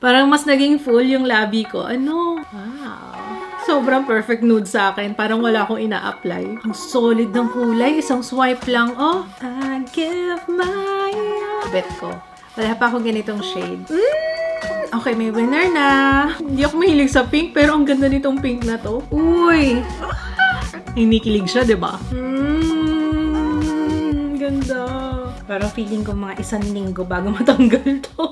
Parang mas naging full yung labi ko. Ano? Wow. Sobrang perfect nude sa akin. Parang wala akong ina-apply. Ang solid ng kulay. Isang swipe lang. Oh, I give my all. Bet ko. Wala pa akong ganitong shade. Okay, may winner na. Hindi ako mahilig sa pink, pero ang ganda nitong pink na to. Uy! Hinikilig siya, diba? Ganda. Parang feeling ko mga 1 linggo bago matanggal to.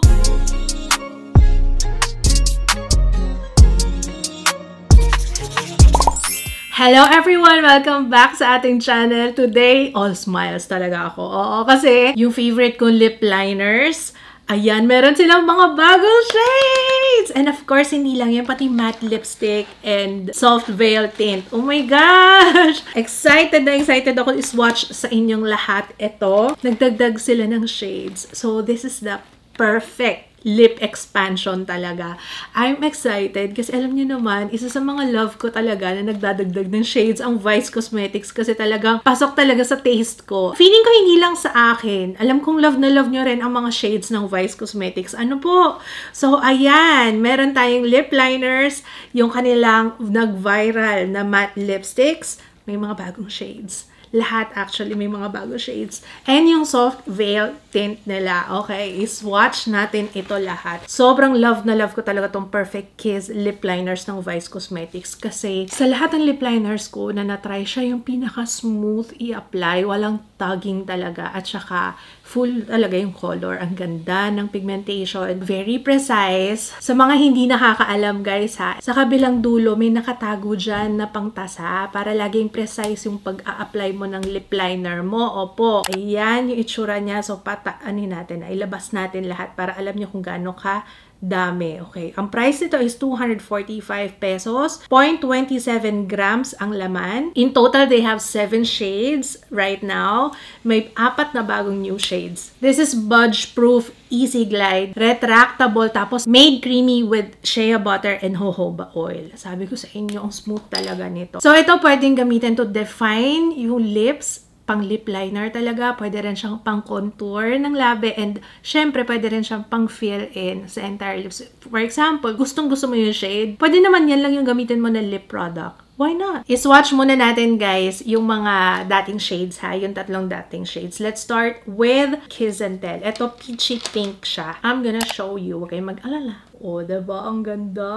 Hello everyone! Welcome back sa ating channel. Today, all smiles talaga ako. Oo, kasi yung favorite kong lip liners, ayan, meron silang mga bagong shades! And of course, hindi lang yan, pati matte lipstick and soft veil tint. Oh my gosh! Excited na excited ako i-swatch sa inyong lahat. Ito, nagdagdag sila ng shades. So, this is the perfect lip expansion talaga. I'm excited kasi alam niyo naman, isa sa mga love ko talaga na nagdadagdag ng shades ang Vice Cosmetics kasi talagang pasok talaga sa taste ko. Feeling ko hindi lang sa akin. Alam kong love na love niyo rin ang mga shades ng Vice Cosmetics. Ano po? So, ayan. Meron tayong lip liners, yung kanilang nag-viral na matte lipsticks. May mga bagong shades. Lahat actually may mga bagong shades. And yung soft veil tint nila. Okay, swatch natin ito lahat. Sobrang love na love ko talaga tong Perfect Kiss lip liners ng Vice Cosmetics. Kasi sa lahat ng lip liners ko na na-try siya yung pinaka-smooth i-apply. Walang tugging talaga. At saka full talaga yung color. Ang ganda ng pigmentation. Very precise. Sa mga hindi nakakaalam guys ha, sa kabilang dulo may nakatago dyan na pangtasa para laging precise yung pag-a-apply mo ng lip liner mo. Opo. Ayan yung itsura niya. So, anin natin na. Ilabas natin lahat para alam niyo kung gaano ka dami. Okay. Ang price nito is 245 pesos. 0.27 grams ang laman. In total, they have 7 shades right now. May 4 na bagong new shades. This is budge-proof, easy glide, retractable, tapos made creamy with shea butter and jojoba oil. Sabi ko sa inyo, ang smooth talaga nito. So, ito pwedeng gamitin to define yung lips, pang lip liner talaga. Pwede rin siyang pang contour ng labi and syempre pwede rin siyang pang fill in sa entire lips. For example, gustong-gusto mo yung shade, pwede naman yan lang yung gamitin mo na lip product. Why not? I-swatch muna natin guys yung mga dating shades ha, yung 3 dating shades. Let's start with Kiss and Tell. Ito peachy pink siya. I'm gonna show you. Huwag kayong mag-alala. Oh, diba? Ang ganda!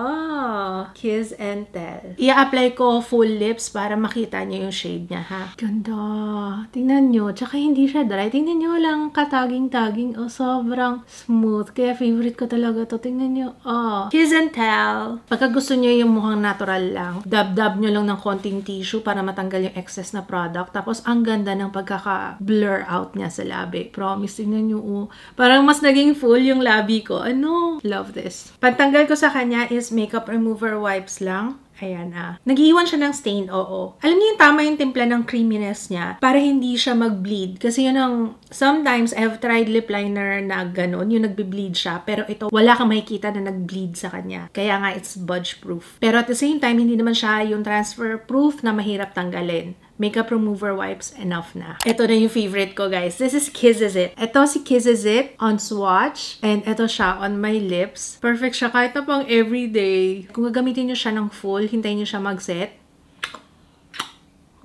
Kiss and Tell. I-apply ko full lips para makita niyo yung shade niya, ha? Ganda! Tingnan nyo. Tsaka hindi siya dry. Tingnan nyo lang kataging-taging. Oh, sobrang smooth. Kaya favorite ko talaga to. Tingnan nyo. Oh. Kiss and Tell. Pagka gusto nyo yung mukhang natural lang, dab-dab nyo lang ng konting tissue para matanggal yung excess na product. Tapos, ang ganda ng pagkaka-blur out niya sa labi. Promise, tingnan nyo. Oh. Parang mas naging full yung labi ko. Ano? Love this. Pagtanggal ko sa kanya is makeup remover wipes lang. Ayan Nag-iwan siya ng stain, oo. Alam niyo yung tama yung timpla ng creaminess niya para hindi siya mag-bleed. Kasi yun ang, sometimes I've tried lip liner na ganun, yung nagbe-bleed siya. Pero ito, wala kang makikita na nag-bleed sa kanya. Kaya nga, it's budge-proof. Pero at the same time, hindi naman siya yung transfer-proof na mahirap tanggalin. Makeup remover wipes, enough na. Ito na yung favorite ko, guys. This is Kisses It. Ito si Kisses It on swatch. And ito siya on my lips. Perfect siya kahit na pang everyday. Kung gagamitin nyo siya ng full, hintayin nyo siya mag-set.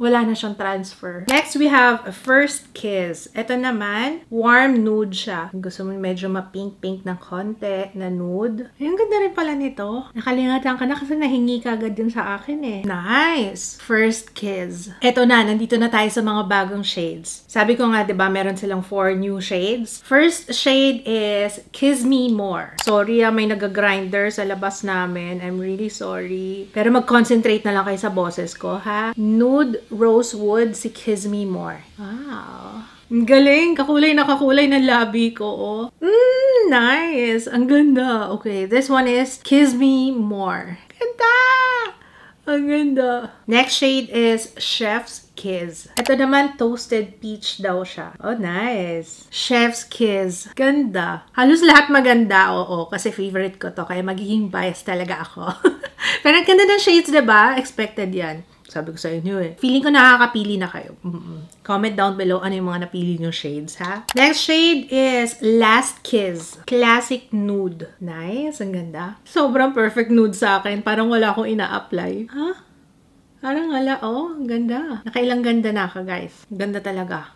Wala na siyang transfer. Next, we have First Kiss. Ito naman, warm nude siya. Kung gusto mo medyo ma-pink-pink ng konti na nude. Ay, ang ganda rin pala nito. Nakalingatan ka na kasi nahingi ka agad din sa akin eh. Nice! First Kiss. Ito na, nandito na tayo sa mga bagong shades. Sabi ko nga, diba, meron silang 4 new shades. First shade is Kiss Me More. Sorry may nag-grinder sa labas namin. I'm really sorry. Pero mag-concentrate na lang kayo sa boses ko, ha? Nude Rosewood si Kiss Me More. Wow. Ang galing. Kakulay na kakulay ng labi ko, oh. Nice. Ang ganda. Okay, this one is Kiss Me More. Ganda! Ang ganda. Next shade is Chef's Kiss. Ito naman, Toasted Peach daw siya. Oh, nice. Chef's Kiss. Ganda. Halos lahat maganda, oo. Kasi favorite ko to. Kaya magiging biased talaga ako. Pero ang ganda ng shades, diba? Expected yan. Sabi ko sa inyo eh. Feeling ko nakakapili na kayo. Comment down below ano yung mga napili nyo shades, ha? Next shade is Last Kiss. Classic Nude. Nice. Ang ganda. Sobrang perfect nude sa akin. Parang wala akong ina-apply. Ha? Parang wala. Oh, ang ganda. Nakailang ganda na ka, guys. Ganda talaga.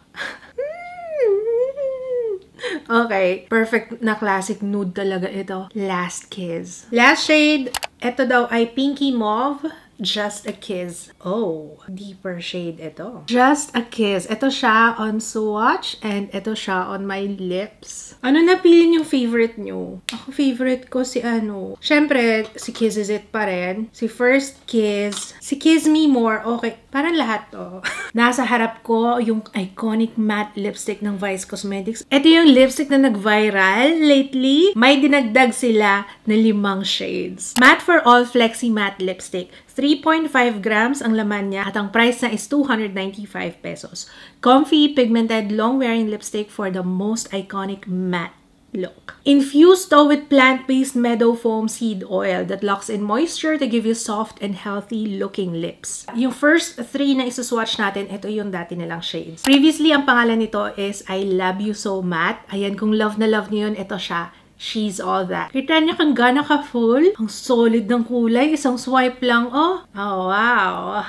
Okay. Perfect na classic nude talaga ito. Last Kiss. Last shade, ito daw ay Pinky Mauve. Just a Kiss. Oh, deeper shade ito. Just a Kiss. Ito siya on swatch and ito siya on my lips. Ano napili yung favorite nyo? Ako favorite ko si ano. Syempre, si Kiss Is It pa rin. Si First Kiss. Si Kiss Me More. Okay. Parang lahat to. Nasa harap ko yung iconic matte lipstick ng Vice Cosmetics. Ito yung lipstick na nag-viral lately. May dinagdag sila na 5 shades. Matte for All Flexi Matte Lipstick. 3.5 grams ang laman niya at ang price na is 295 pesos. Comfy, pigmented, long-wearing lipstick for the most iconic matte look. Infused to with plant-based meadow foam seed oil that locks in moisture to give you soft and healthy-looking lips. Yung first 3 na isuswatch natin, ito yung dati nilang shades. Previously, ang pangalan nito is I Love You So Matte. Ayan, kung love na love niyo yun, ito siya. She's All That. Kita niya kang gana ka full. Ang solid ng kulay. Isang swipe lang, oh. Oh, wow.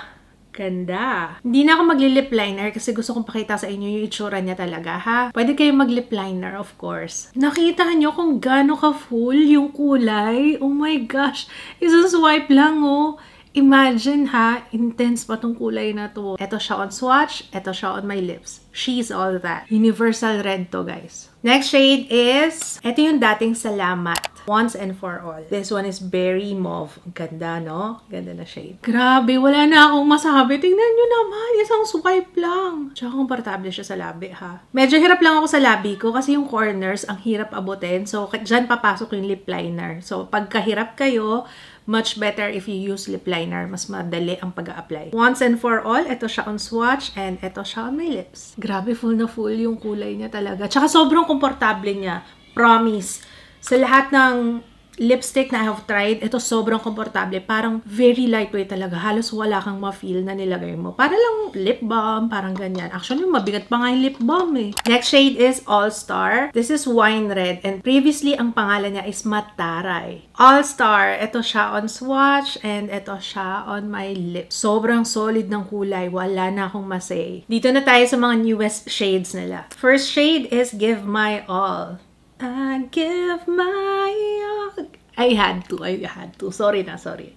Ganda. Hindi na ako magli-lip liner kasi gusto kong pakita sa inyo yung itsura niya talaga, ha? Pwede kayong mag-lip liner, of course. Nakita niyo kung gaano ka full yung kulay. Oh my gosh. Isang swipe lang, oh. Imagine ha, intense pa tong kulay na to. Ito siya on swatch, ito siya on my lips. She's All That. Universal red to, guys. Next shade is, ito yung dating Salamat. Once and for all. This one is Berry Mauve. Ganda, no? Ganda na shade. Grabe, wala na akong masabi. Tingnan nyo naman, isang swipe lang. Tsaka komportable siya sa labi, ha? Medyo hirap lang ako sa labi ko kasi yung corners, ang hirap abutin. So, dyan papasok yung lip liner. So, pagkahirap kayo, much better if you use lip liner. Mas madali ang pag-a-apply. Once and for all, ito siya on swatch and ito siya on my lips. Grabe, full na full yung kulay niya talaga. Tsaka sobrang komportable niya. Promise. Sa lahat ng lipstick na I have tried, ito sobrang komportable. Parang very lightweight talaga. Halos wala kang ma-feel na nilagay mo. Para lang lip balm, parang ganyan. Actually, mabigat pa nga yung lip balm eh. Next shade is All Star. This is Wine Red. And previously, ang pangalan niya is Mataray. All Star. Ito siya on swatch and ito siya on my lips. Sobrang solid ng kulay. Wala na akong masay. Dito na tayo sa mga newest shades nila. First shade is Give My All. I give my all. I had to. Sorry na, sorry.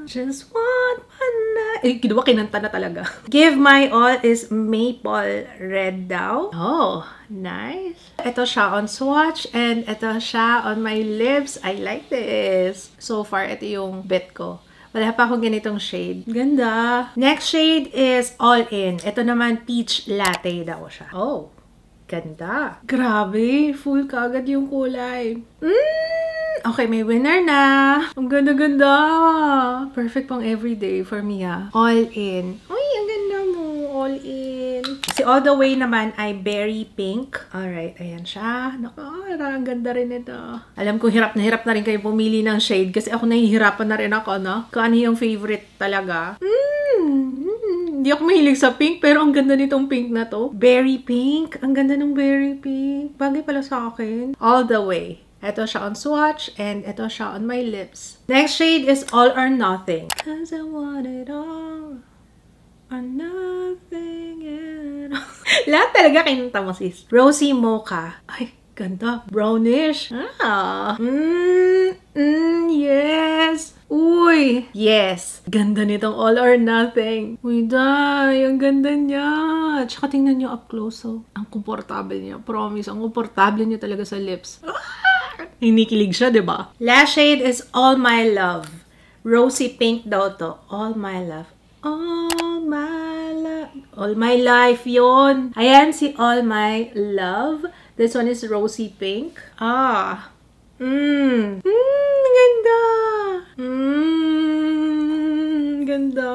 Just want one night. Eh, kinuha, kinanta na talaga. Give My All is Maple Red daw. Oh, nice. Ito siya on swatch and ito siya on my lips. I like this. So far, ito yung bet ko. Wala pa akong ganitong shade. Ganda. Next shade is All In. Ito naman, Peach Latte daw siya. Oh. Ganda. Grabe. Full kagad yung kulay. Okay, may winner na. Ang ganda-ganda. Perfect pang everyday for me, ha. All In. Uy, ang ganda mo. All In. Si All The Way naman ay Berry Pink. Alright, ayan siya. Naku, ang ganda rin ito. Alam ko, hirap na rin kayo pumili ng shade kasi ako nahihirapan na rin ako, no? Kung ano yung favorite talaga. Hindi ako mahilig sa pink, pero ang ganda nitong pink na to. Berry pink. Ang ganda ng berry pink. Bagay pala sa akin. All The Way. Ito siya on swatch, and ito siya on my lips. Next shade is All or Nothing. Cause I want it all or nothing at all. Lahat talaga kinanta mo, sis. Rosy Mocha. Ay, ganda. Brownish. Yes. Uy! Yes! Ganda nitong All or Nothing. Uy, day! Ang ganda niya! Tsaka tingnan niyo up close, oh. Ang komportable niya. Promise, ang komportable niya talaga sa lips. Hinikilig siya, diba? Last shade is All My Love. Rosy pink daw to. All My Love. All My Love. All My Life yun. Ayan si All My Love. This one is rosy pink. Ganda. Ganda.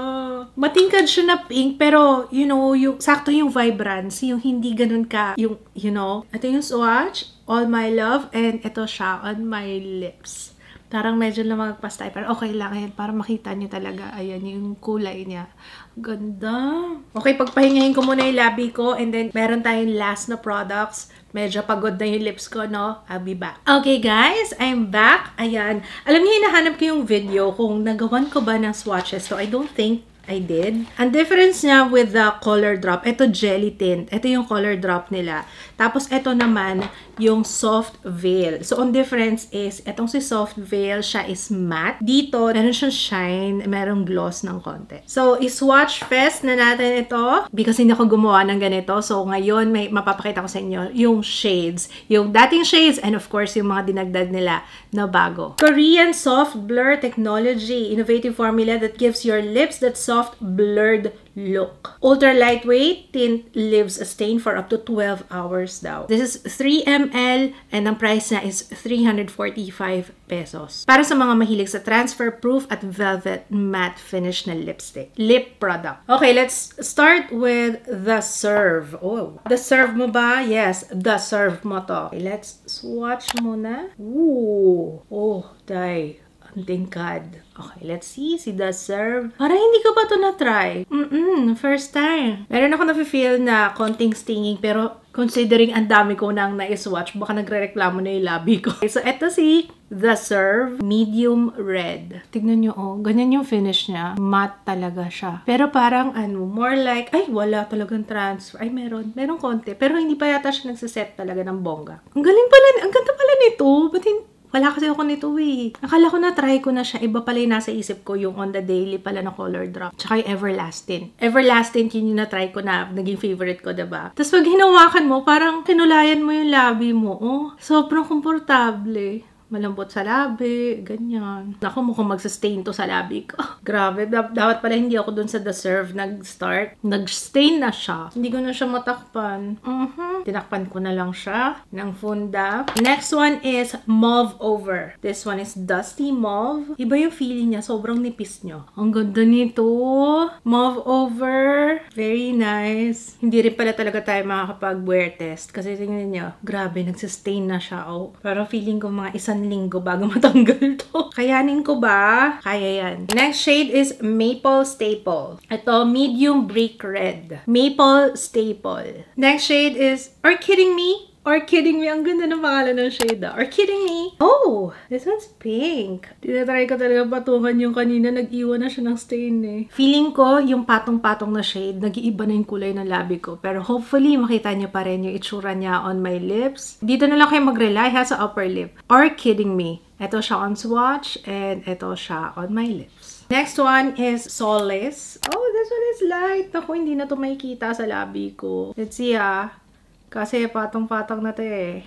Matingkad siya na pink, pero, you know, yung, sakto yung vibrancy, yung hindi ganun ka, yung, you know, ito yung swatch, All My Love, and ito siya on my lips. Parang medyo lumagpas tayo. Pero okay lang yan. Para makita nyo talaga. Ayan yung kulay niya. Ganda. Okay, pagpahingahin ko muna yung labi ko. And then, meron tayong last na products. Medyo pagod na yung lips ko, no? I'll be back. Okay, guys. I'm back. Ayan. Alam niyo, hinahanap ko yung video kung nagawan ko ba ng swatches. So, I don't think I did. Ang difference niya with the color drop, ito jelly tint. Ito yung color drop nila. Tapos ito naman yung soft veil. So, ang difference is, itong si soft veil, siya is matte. Dito, meron siyang shine, merong gloss ng konti. So, i-swatch fest na natin ito because hindi ako gumawa ng ganito. So, ngayon, may mapapakita ko sa inyo yung shades. Yung dating shades and of course, yung mga dinagdag nila na bago. Korean Soft Blur Technology. Innovative formula that gives your lips that soft blurred look. Ultra lightweight tint leaves a stain for up to 12 hours daw. This is 3 ml and ang price na is 345 pesos. Para sa mga mahilig sa transfer proof at velvet matte finish na lipstick. Lip product. Okay, let's start with the Serve. Oh, the Serve mo ba? Yes, the Serve mo to. Okay, let's swatch muna. Ooh. Oh, day. Ang tingkad. Okay, let's see. Si The Serve. Parang hindi ko pa ito na-try. First time. Meron ako na-feel na konting stinging, pero considering ang dami ko nang na-swatch, baka nagre-reklamo na yung labi ko. Okay, so, ito si The Serve Medium Red. Tignan nyo, oh. Ganyan yung finish niya. Matte talaga siya. Pero parang, more like, ay, wala talagang transfer. Ay, meron. Meron konti. Pero hindi pa yata siya nagsiset talaga ng bongga. Ang galing pala. Ang ganda pala nito. Ba't wala kasi ako nito eh. Akala ko na-try ko na siya. Iba pala yung nasa isip ko, yung on the daily pala na color drop. Tsaka yung Everlasting. Everlasting, yun yung na-try ko na naging favorite ko, diba? Tapos pag hinawakan mo, parang kinulayan mo yung labi mo. Oh, sobrang komportable. Malambot sa labi, ganyan. Ako, mukhang mag-sustain to sa labi ko. Grabe, dapat pala hindi ako dun sa The Serve nag-start. Nag-stain na siya. Hindi ko na siya matakpan. Tinakpan ko na lang siya ng funda. Next one is Mauve Over. This one is Dusty Mauve. Iba yung feeling niya. Sobrang nipis niya. Ang ganda nito. Mauve Over. Very nice. Hindi rin pala talaga tayo makakapag-wear test. Kasi tingnan niyo, grabe, nag-sustain na siya. Oh. Pero feeling ko mga isang linggo bago matanggal to. Kayanin ko ba? Kaya yan. Next shade is Maple Staple. Ito, medium brick red. Maple Staple. Next shade is Are Kidding Me? Or Kidding Me. Ang ganda ng pangalan ng shade. Or Kidding Me. Oh, this one's pink. Tinatry ko talaga patungan yung kanina. Nag-iwan na siya ng stain eh. Feeling ko, yung patong-patong na shade, nag-iiba na yung kulay ng labi ko. Pero hopefully, makita niyo pa rin yung itsura niya on my lips. Dito na lang kayo mag-rely ha sa upper lip. Or Kidding Me. Ito siya on swatch and ito siya on my lips. Next one is Solace. Oh, this one is light. Naku, hindi na ito makikita sa labi ko. Let's see ha. Kasi patong-patong na to eh.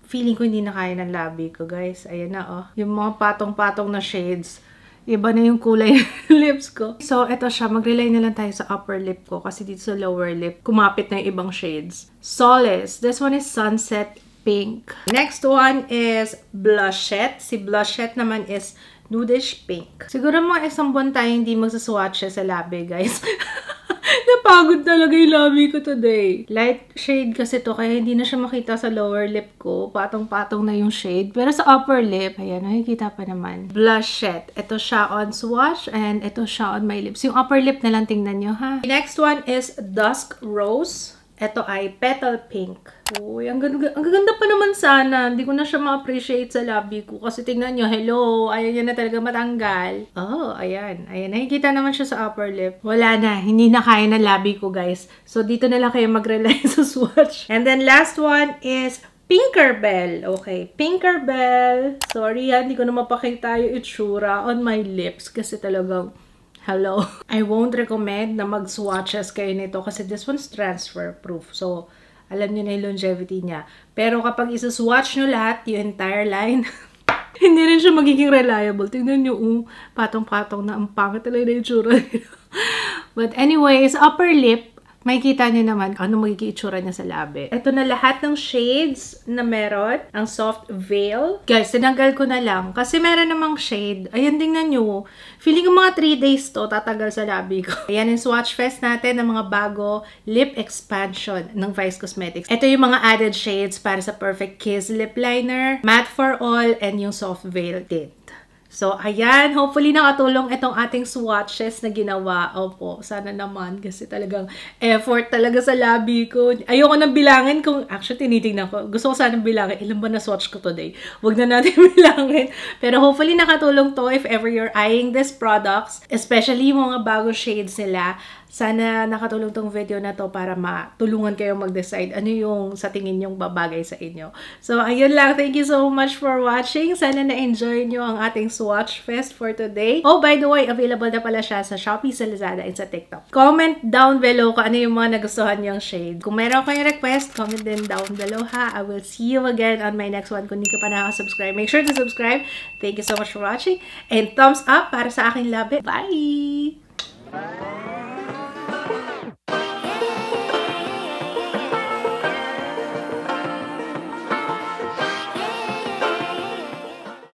Feeling ko hindi na kaya ng labi ko, guys. Ayan na, oh. Yung mga patong-patong na shades. Iba na yung kulay ng lips ko. So, eto siya. Mag-rely na lang tayo sa upper lip ko. Kasi dito sa lower lip, kumapit na yung ibang shades. Solace. This one is Sunset Pink. Next one is Blushette. Si Blushette naman is Nudish Pink. Siguro mga isang buwan tayo hindi magsaswatch sa labi, guys. Napagod talaga yung labi ko today. Light shade kasi to, kaya hindi na siya makita sa lower lip ko. Patong-patong na yung shade. Pero sa upper lip, ayan, nakikita pa naman. Blushette. Ito siya on swatch and ito siya on my lips. Yung upper lip na lang tingnan nyo, ha? Next one is Dusk Rose. Ito ay Petal Pink. Uy, ang ganda pa naman sana. Hindi ko na siya ma-appreciate sa labi ko. Kasi tingnan nyo, hello, ayaw niya na talaga matanggal. Oh, ayan. Ayan, nakikita naman siya sa upper lip. Wala na, hindi na kaya ng labi ko, guys. So, dito na lang kayo mag-rely sa swatch. And then, last one is Pinkerbell. Okay, Pinkerbell. Sorry, hindi ko na mapakita yung itsura on my lips. Kasi talagang hello. I won't recommend na mag-swatches kayo nito kasi this one's transfer proof. So, alam niyo na yung longevity niya. Pero kapag isa-swatch nyo lahat, yung entire line, hindi rin siya magiging reliable. Tingnan nyo, patong-patong na ang pangit talaga na yung tsura nila. But anyways, upper lip, makikita nyo naman ano magiging itsura niya sa labi. Ito na lahat ng shades na meron. Ang soft veil. Guys, tinanggal ko na lang. Kasi meron namang shade. Ayan, tingnan nyo. Feeling ko mga 3 days to tatagal sa labi ko. Ayan yung swatch fest natin ng mga bago lip expansion ng Vice Cosmetics. Ito yung mga added shades para sa Perfect Kiss lip liner, Matte for All, and yung soft veil tint. So, ayan. Hopefully, nakatulong itong ating swatches na ginawa. Opo, sana naman. Kasi talagang effort talaga sa labi ko. Ayoko nang bilangin kung, actually, tinitingnan ko. Gusto ko sanang bilangin. Ilan ba na swatch ko today? Huwag na natin bilangin. Pero hopefully, nakatulong to if ever you're eyeing these products. Especially yung mga bago shades nila. Sana nakatulong tong video na to para matulungan kayo mag-decide ano yung sa tingin yung babagay sa inyo. So, ayun lang. Thank you so much for watching. Sana na-enjoy nyo ang ating Swatch Fest for today. Oh, by the way, available na pala siya sa Shopee, sa Lazada, and sa TikTok. Comment down below kung ano yung mga nagustuhan yung shade. Kung meron kayong request, comment din down below ha. I will see you again on my next one. Kung hindi ka pa nakaka-subscribe, make sure to subscribe. Thank you so much for watching. And thumbs up para sa aking labi. Bye!